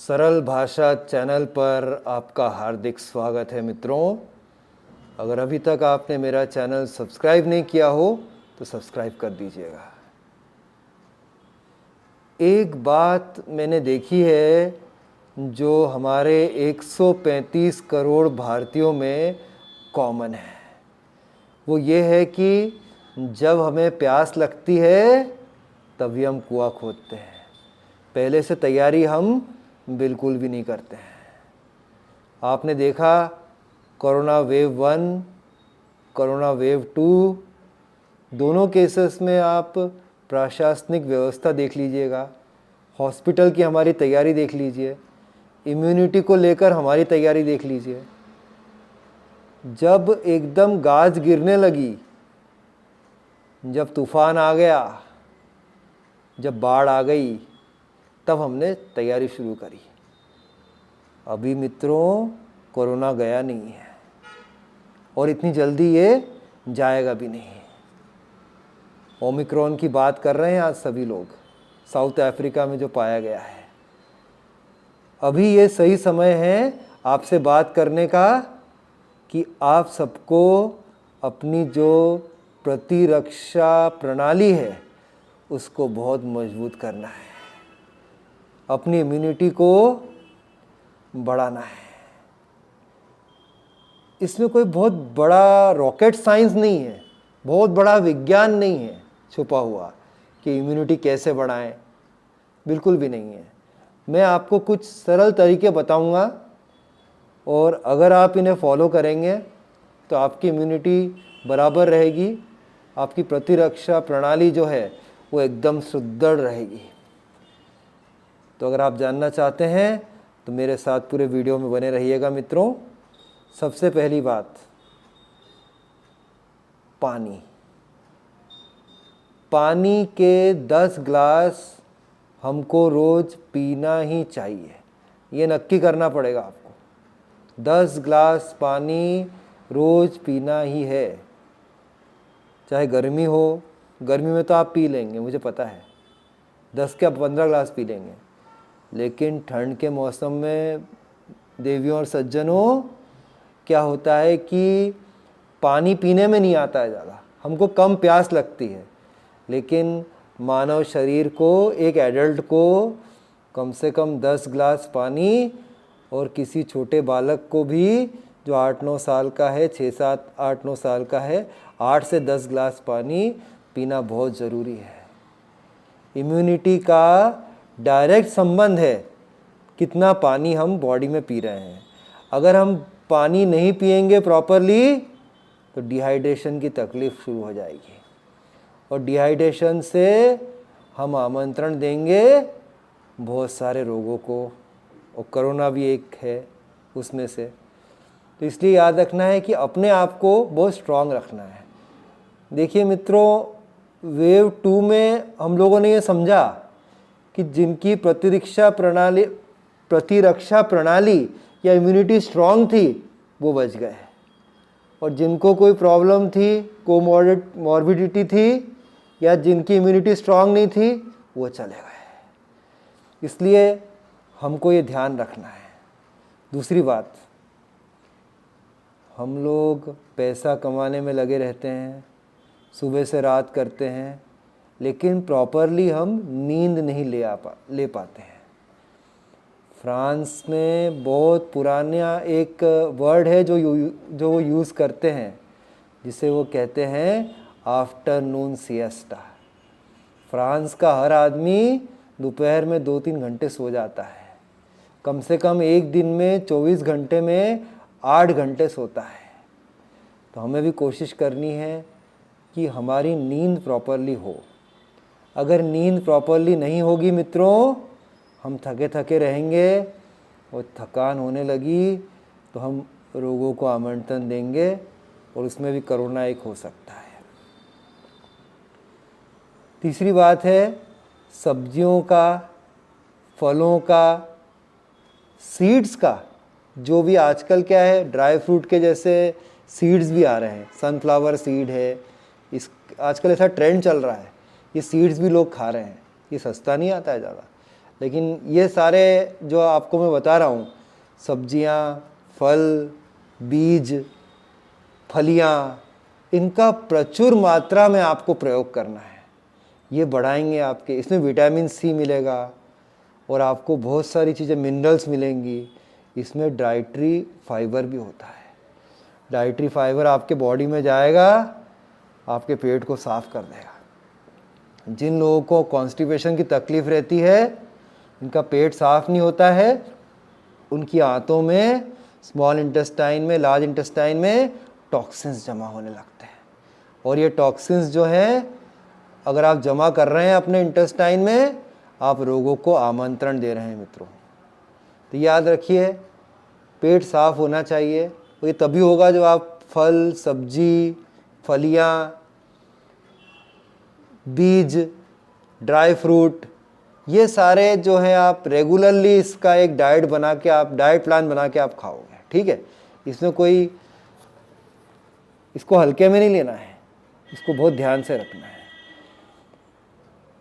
सरल भाषा चैनल पर आपका हार्दिक स्वागत है मित्रों। अगर अभी तक आपने मेरा चैनल सब्सक्राइब नहीं किया हो तो सब्सक्राइब कर दीजिएगा। एक बात मैंने देखी है जो हमारे 135 करोड़ भारतीयों में कॉमन है, वो ये है कि जब हमें प्यास लगती है तभी हम कुआं खोदते हैं। पहले से तैयारी हम बिल्कुल भी नहीं करते हैं। आपने देखा कोरोना वेव 1, कोरोना वेव 2, दोनों केसेस में आप प्रशासनिक व्यवस्था देख लीजिएगा, हॉस्पिटल की हमारी तैयारी देख लीजिए, इम्यूनिटी को लेकर हमारी तैयारी देख लीजिए। जब एकदम गाज गिरने लगी, जब तूफान आ गया, जब बाढ़ आ गई, तब हमने तैयारी शुरू करी। अभी मित्रों कोरोना गया नहीं है और इतनी जल्दी ये जाएगा भी नहीं। ओमिक्रॉन की बात कर रहे हैं आज सभी लोग, साउथ अफ्रीका में जो पाया गया है। अभी ये सही समय है आपसे बात करने का कि आप सबको अपनी जो प्रतिरक्षा प्रणाली है उसको बहुत मजबूत करना है, अपनी इम्यूनिटी को बढ़ाना है। इसमें कोई बहुत बड़ा रॉकेट साइंस नहीं है, बहुत बड़ा विज्ञान नहीं है छुपा हुआ कि इम्यूनिटी कैसे बढ़ाएं, बिल्कुल भी नहीं है। मैं आपको कुछ सरल तरीके बताऊंगा और अगर आप इन्हें फॉलो करेंगे तो आपकी इम्यूनिटी बराबर रहेगी, आपकी प्रतिरक्षा प्रणाली जो है वो एकदम सुदृढ़ रहेगी। तो अगर आप जानना चाहते हैं तो मेरे साथ पूरे वीडियो में बने रहिएगा मित्रों। सबसे पहली बात, पानी। पानी के 10 ग्लास हमको रोज़ पीना ही चाहिए, ये नक्की करना पड़ेगा आपको। 10 ग्लास पानी रोज़ पीना ही है, चाहे गर्मी हो। गर्मी में तो आप पी लेंगे, मुझे पता है, 10 के 15 ग्लास पी लेंगे, लेकिन ठंड के मौसम में देवियों और सज्जनों क्या होता है कि पानी पीने में नहीं आता है ज़्यादा, हमको कम प्यास लगती है। लेकिन मानव शरीर को, एक एडल्ट को कम से कम 10 ग्लास पानी, और किसी छोटे बालक को भी जो 8-9 साल का है, 6-7-8-9 साल का है, 8 से 10 ग्लास पानी पीना बहुत ज़रूरी है। इम्यूनिटी का डायरेक्ट संबंध है कितना पानी हम बॉडी में पी रहे हैं। अगर हम पानी नहीं पिएंगे प्रॉपरली तो डिहाइड्रेशन की तकलीफ़ शुरू हो जाएगी, और डिहाइड्रेशन से हम आमंत्रण देंगे बहुत सारे रोगों को, और कोरोना भी एक है उसमें से। तो इसलिए याद रखना है कि अपने आप को बहुत स्ट्रांग रखना है। देखिए मित्रों, वेव 2 में हम लोगों ने ये समझा कि जिनकी प्रतिरक्षा प्रणाली या इम्यूनिटी स्ट्रांग थी वो बच गए, और जिनको कोई प्रॉब्लम थी, कोमॉर्बिडिटी थी, या जिनकी इम्यूनिटी स्ट्रांग नहीं थी, वो चले गए। इसलिए हमको ये ध्यान रखना है। दूसरी बात, हम लोग पैसा कमाने में लगे रहते हैं, सुबह से रात करते हैं, लेकिन प्रॉपरली हम नींद नहीं ले पाते हैं। फ्रांस में बहुत पुराना एक वर्ड है जो वो यूज़ करते हैं, जिसे वो कहते हैं आफ्टरनून सिएस्टा। फ्रांस का हर आदमी दोपहर में 2-3 घंटे सो जाता है, कम से कम एक दिन में 24 घंटे में 8 घंटे सोता है। तो हमें भी कोशिश करनी है कि हमारी नींद प्रॉपरली हो। अगर नींद प्रॉपरली नहीं होगी मित्रों, हम थके थके रहेंगे, और थकान होने लगी तो हम रोगों को आमंत्रण देंगे, और उसमें भी कोरोना एक हो सकता है। तीसरी बात है सब्जियों का, फलों का, सीड्स का। जो भी आजकल क्या है, ड्राई फ्रूट के जैसे सीड्स भी आ रहे हैं, सनफ्लावर सीड है, इस आजकल ऐसा ट्रेंड चल रहा है, ये सीड्स भी लोग खा रहे हैं। ये सस्ता नहीं आता है ज़्यादा, लेकिन ये सारे जो आपको मैं बता रहा हूँ, सब्जियाँ, फल, बीज, फलियाँ, इनका प्रचुर मात्रा में आपको प्रयोग करना है। ये बढ़ाएंगे आपके, इसमें विटामिन सी मिलेगा और आपको बहुत सारी चीज़ें, मिनरल्स मिलेंगी। इसमें डाइटरी फाइबर भी होता है। डाइटरी फाइबर आपके बॉडी में जाएगा, आपके पेट को साफ कर देगा। जिन लोगों को कॉन्स्टिपेशन की तकलीफ़ रहती है, इनका पेट साफ नहीं होता है, उनकी आंतों में, स्मॉल इंटेस्टाइन में, लार्ज इंटेस्टाइन में टॉक्सिन्स जमा होने लगते हैं। और ये टॉक्सिन्स जो हैं, अगर आप जमा कर रहे हैं अपने इंटेस्टाइन में, आप रोगों को आमंत्रण दे रहे हैं मित्रों। तो याद रखिए, पेट साफ होना चाहिए। ये तभी होगा जब आप फल, सब्जी, फलियाँ, बीज, ड्राई फ्रूट, ये सारे जो हैं आप रेगुलरली इसका एक डाइट बना के, आप डाइट प्लान बना के आप खाओगे, ठीक है। इसमें कोई, इसको हल्के में नहीं लेना है, इसको बहुत ध्यान से रखना है।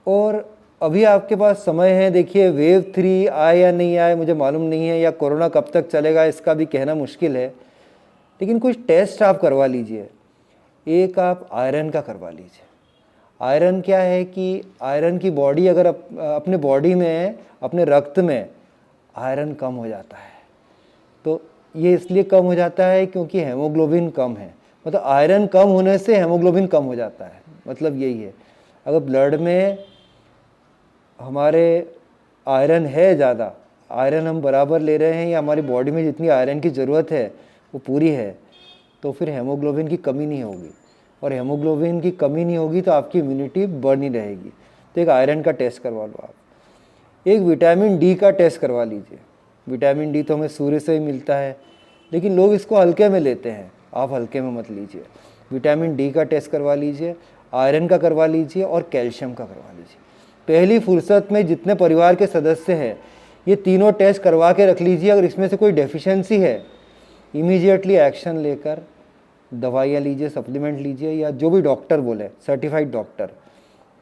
और अभी आपके पास समय है, देखिए वेव 3 आए या नहीं आए मुझे मालूम नहीं है, या कोरोना कब तक चलेगा इसका भी कहना मुश्किल है, लेकिन कुछ टेस्ट आप करवा लीजिए। एक आप आयरन का करवा लीजिए। आयरन क्या है कि आयरन की बॉडी, अगर अपने बॉडी में, अपने रक्त में आयरन कम हो जाता है, तो ये इसलिए कम हो जाता है क्योंकि हेमोग्लोबिन कम है। मतलब आयरन कम होने से हेमोग्लोबिन कम हो जाता है, मतलब यही है। अगर ब्लड में हमारे आयरन है ज़्यादा, आयरन हम बराबर ले रहे हैं, या हमारी बॉडी में जितनी आयरन की ज़रूरत है वो पूरी है, तो फिर हेमोग्लोबिन की कमी नहीं होगी। और हेमोग्लोबिन की कमी नहीं होगी तो आपकी इम्यूनिटी बनी रहेगी। तो एक आयरन का टेस्ट करवा लो आप। एक विटामिन डी का टेस्ट करवा लीजिए। विटामिन डी तो हमें सूर्य से ही मिलता है, लेकिन लोग इसको हल्के में लेते हैं, आप हल्के में मत लीजिए। विटामिन डी का टेस्ट करवा लीजिए, आयरन का करवा लीजिए और कैल्शियम का करवा लीजिए। पहली फुर्सत में जितने परिवार के सदस्य हैं, ये तीनों टेस्ट करवा के रख लीजिए। अगर इसमें से कोई डेफिशिएंसी है, इमीडिएटली एक्शन लेकर दवाइयाँ लीजिए, सप्लीमेंट लीजिए, या जो भी डॉक्टर बोले, certified doctor.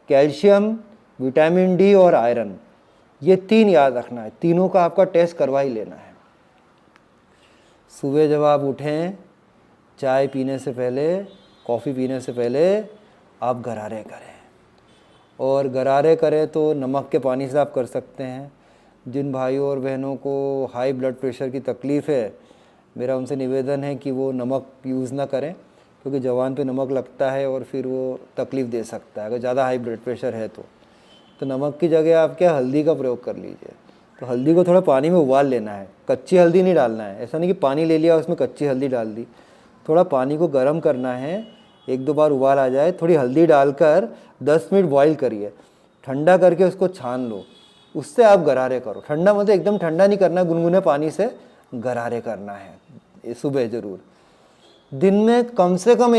Calcium, vitamin D और आयरन, ये 3 याद रखना है। तीनों का आपका टेस्ट करवा ही लेना है। सुबह जब आप उठें, चाय पीने से पहले, कॉफ़ी पीने से पहले आप गरारे करें। और गरारे करें तो नमक के पानी से आप कर सकते हैं। जिन भाइयों और बहनों को हाई ब्लड प्रेशर की तकलीफ़ है, मेरा उनसे निवेदन है कि वो नमक यूज़ ना करें, क्योंकि जवान पे नमक लगता है और फिर वो तकलीफ़ दे सकता है अगर ज़्यादा हाई ब्लड प्रेशर है तो नमक की जगह आप क्या, हल्दी का प्रयोग कर लीजिए। तो हल्दी को थोड़ा पानी में उबाल लेना है, कच्ची हल्दी नहीं डालना है। ऐसा नहीं कि पानी ले लिया उसमें कच्ची हल्दी डाल दी। थोड़ा पानी को गर्म करना है, 1-2 बार उबाल आ जाए, थोड़ी हल्दी डालकर 10 मिनट बॉईल करिए, ठंडा करके उसको छान लो, उससे आप गरारे करो। ठंडा मतलब एकदम ठंडा नहीं करना, गुनगुने पानी से गरारे करना है सुबह ज़रूर। दिन में कम से कम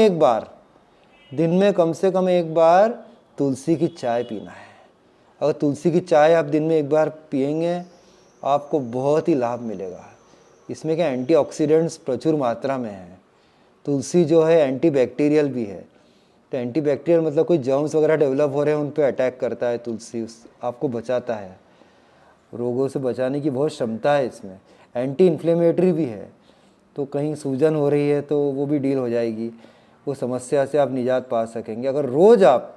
एक बार तुलसी की चाय पीना है। अगर तुलसी की चाय आप दिन में एक बार पिएंगे, आपको बहुत ही लाभ मिलेगा। इसमें क्या, एंटीऑक्सीडेंट्स प्रचुर मात्रा में है। तुलसी जो है एंटीबैक्टीरियल भी है। तो एंटीबैक्टीरियल मतलब कोई जर्म्स वगैरह डेवलप हो रहे हैं, उन पे अटैक करता है तुलसी, आपको बचाता है। रोगों से बचाने की बहुत क्षमता है इसमें। एंटी इन्फ्लेमेटरी भी है, तो कहीं सूजन हो रही है तो वो भी डील हो जाएगी, वो समस्या से आप निजात पा सकेंगे अगर रोज़ आप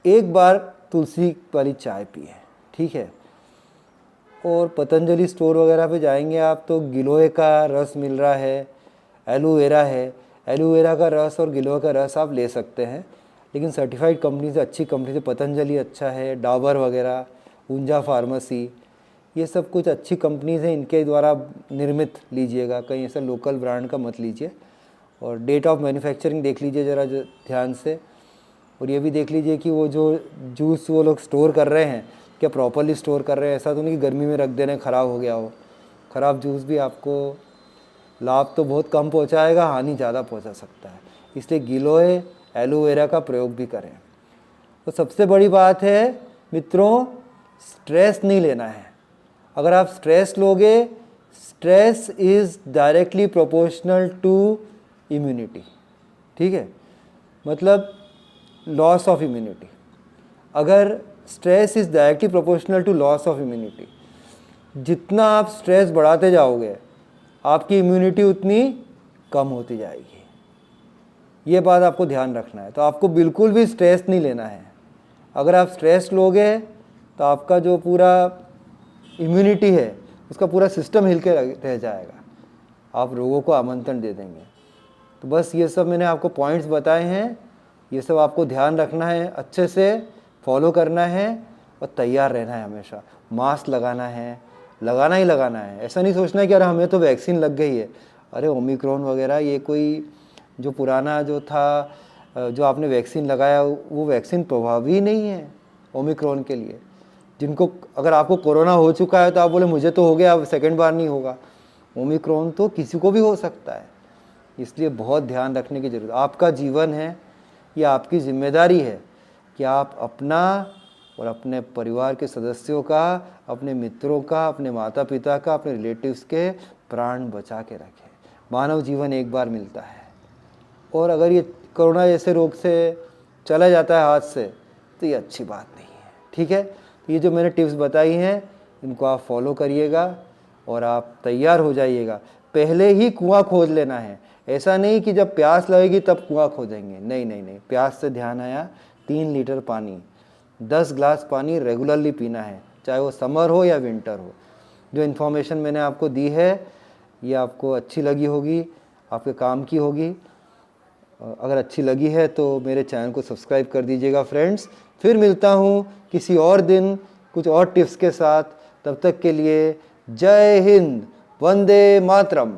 एक बार तुलसी वाली चाय पिए, ठीक है। और पतंजलि स्टोर वगैरह पे जाएंगे आप तो गिलोय का रस मिल रहा है, एलोवेरा है, एलोवेरा का रस और गिलोय का रस आप ले सकते हैं, लेकिन सर्टिफाइड कंपनी से, अच्छी कंपनी से, पतंजलि अच्छा है, डाबर वगैरह, ऊंजा फार्मेसी, ये सब कुछ अच्छी कंपनीज हैं, इनके द्वारा निर्मित लीजिएगा, कहीं ऐसा लोकल ब्रांड का मत लीजिए। और डेट ऑफ मैन्युफैक्चरिंग देख लीजिए ज़रा ध्यान से। और ये भी देख लीजिए कि वो जो जूस वो लोग स्टोर कर रहे हैं क्या प्रॉपरली स्टोर कर रहे हैं, ऐसा तो नहीं कि गर्मी में रख दे रहे हैं, ख़राब हो गया हो। ख़राब जूस भी आपको लाभ तो बहुत कम पहुंचाएगा, हानि ज़्यादा पहुंचा सकता है। इसलिए गिलोय, एलोवेरा का प्रयोग भी करें। तो सबसे बड़ी बात है मित्रों, स्ट्रेस नहीं लेना है। अगर आप स्ट्रेस लोगे, stress is directly proportional to immunity, ठीक है, मतलब लॉस ऑफ इम्यूनिटी। अगर stress is directly proportional to loss of immunity. जितना आप स्ट्रेस बढ़ाते जाओगे आपकी इम्यूनिटी उतनी कम होती जाएगी। ये बात आपको ध्यान रखना है। तो आपको बिल्कुल भी स्ट्रेस नहीं लेना है। अगर आप स्ट्रेस लोगे तो आपका जो पूरा इम्यूनिटी है उसका पूरा सिस्टम हिल के रह जाएगा, आप रोगों को आमंत्रण दे देंगे। तो बस ये सब मैंने आपको पॉइंट्स बताए हैं, ये सब आपको ध्यान रखना है, अच्छे से फॉलो करना है और तैयार रहना है। हमेशा मास्क लगाना है, लगाना ही लगाना है। ऐसा नहीं सोचना है कि अरे हमें तो वैक्सीन लग गई है, अरे ओमिक्रॉन वगैरह ये कोई जो पुराना जो था, जो आपने वैक्सीन लगाया वो वैक्सीन प्रभावी नहीं है ओमिक्रॉन के लिए। जिनको अगर आपको कोरोना हो चुका है तो आप बोले मुझे तो हो गया, अब सेकंड बार नहीं होगा। ओमिक्रॉन तो किसी को भी हो सकता है, इसलिए बहुत ध्यान रखने की ज़रूरत। आपका जीवन है, ये आपकी जिम्मेदारी है कि आप अपना और अपने परिवार के सदस्यों का, अपने मित्रों का, अपने माता पिता का, अपने रिलेटिव्स के प्राण बचा के रखें। मानव जीवन एक बार मिलता है और अगर ये कोरोना जैसे रोग से चला जाता है हाथ से तो ये अच्छी बात नहीं है। ठीक है, तो ये जो मैंने टिप्स बताई हैं इनको आप फॉलो करिएगा और आप तैयार हो जाइएगा। पहले ही कुआं खोद लेना है, ऐसा नहीं कि जब प्यास लगेगी तब कुआं खोदेंगे। नहीं नहीं नहीं, प्यास से ध्यान आया, 3 लीटर पानी, 10 ग्लास पानी रेगुलरली पीना है, चाहे वो समर हो या विंटर हो। जो इन्फॉर्मेशन मैंने आपको दी है ये आपको अच्छी लगी होगी, आपके काम की होगी। अगर अच्छी लगी है तो मेरे चैनल को सब्सक्राइब कर दीजिएगा फ्रेंड्स। फिर मिलता हूँ किसी और दिन कुछ और टिप्स के साथ। तब तक के लिए जय हिंद, वंदे मातरम।